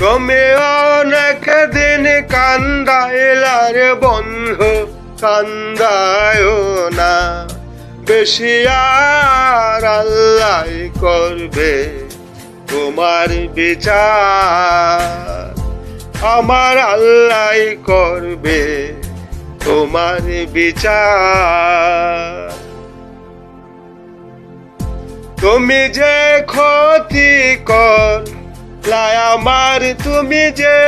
তুমি অনেক দিন কান্দাইলারে বন্ধু, কান্দায় না বেশি, আর আল্লাহ করবে তোমার বিচার। আমার আল্লাহ করবে তোমার বিচার। তুমি যে ক্ষতি করলাই আমার, তুমি যে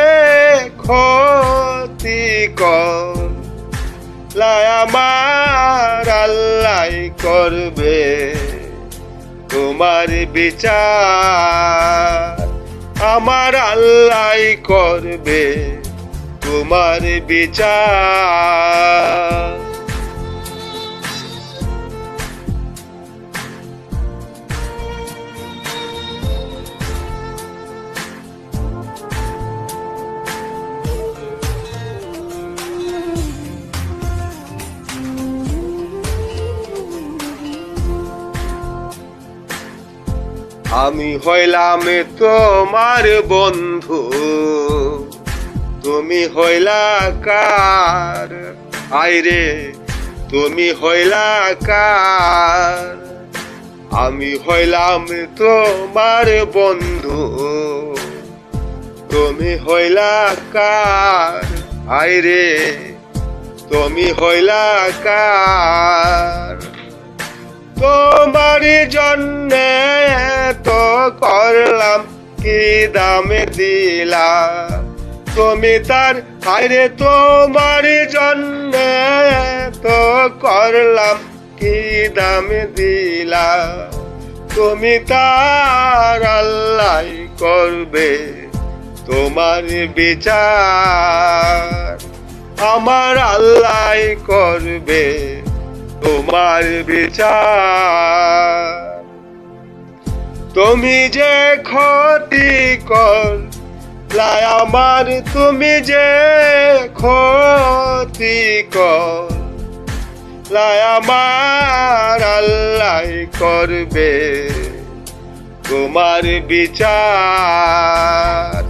ক্ষতি করলাই আমার, আল্লাহ করবে তোমার বিচার। আমার আল্লাহ করবে তোমার বিচার। আমি হইলাম তোমার বন্ধু, তুমি হইলা কার? আইরে তুমি হইলা কার? আমি হইলাম তোমার বন্ধু, তুমি হইলা কার? আইরে তুমি হইলা কার? তোমার জন্যে তো করলাম কি দামে দিলা তুমি তার, আরে তোমার জন্যে তো করলাম কি দামে দিলা তুমি তার। আল্লাহ করবে তোমার বিচার। আমার আল্লাহ করবে তোমার বিচার। তুমি যে ক্ষতি করলাই আমার, তুমি যে ক্ষতি করলাই আমার, আল্লাহ করবে তোমার বিচার।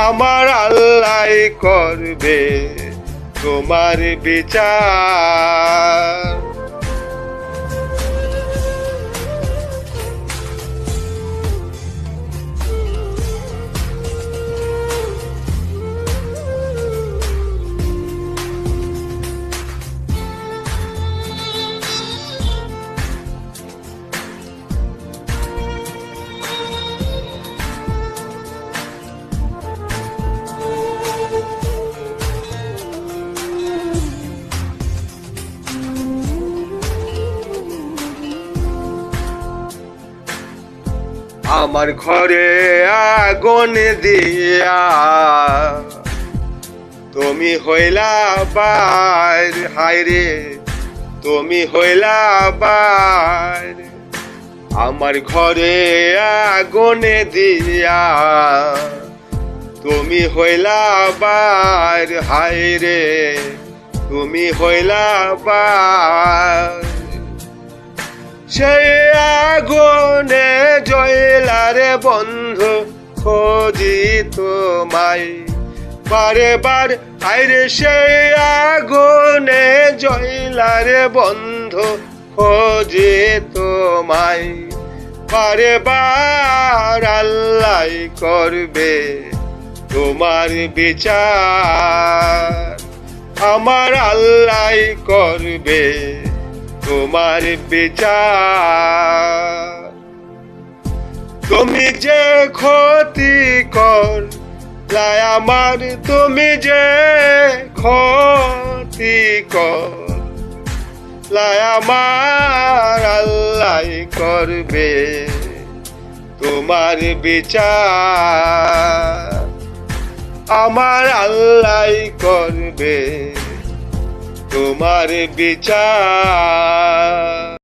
আমার আল্লাহ করবে তোমার বিচার। আমার ঘরে আগুন দিয়া তুমি হইলা বাইর, হায়রে তুমি হইলা বাইর। আমার ঘরে আগুন দিয়া তুমি হইলা বাইর, হায়রে তুমি হইলা বাইর। সেই আগুনে জয়লারে বন্ধু খোঁজি তোমায় বারে বার, আইরে সেই আগুনে জয়লারে বন্ধু খোঁজি তোমায় বারে বার। আল্লাহ করবে তোমার বিচার। আমার আল্লাহ করবে তোমার বিচার। তুমি যে ক্ষতি করলাই আমার, তুমি যে ক্ষতি করলাই আমার, আল্লাহ করবে তোমার বিচার। আমার আল্লাহ করবে তোমার বিচার।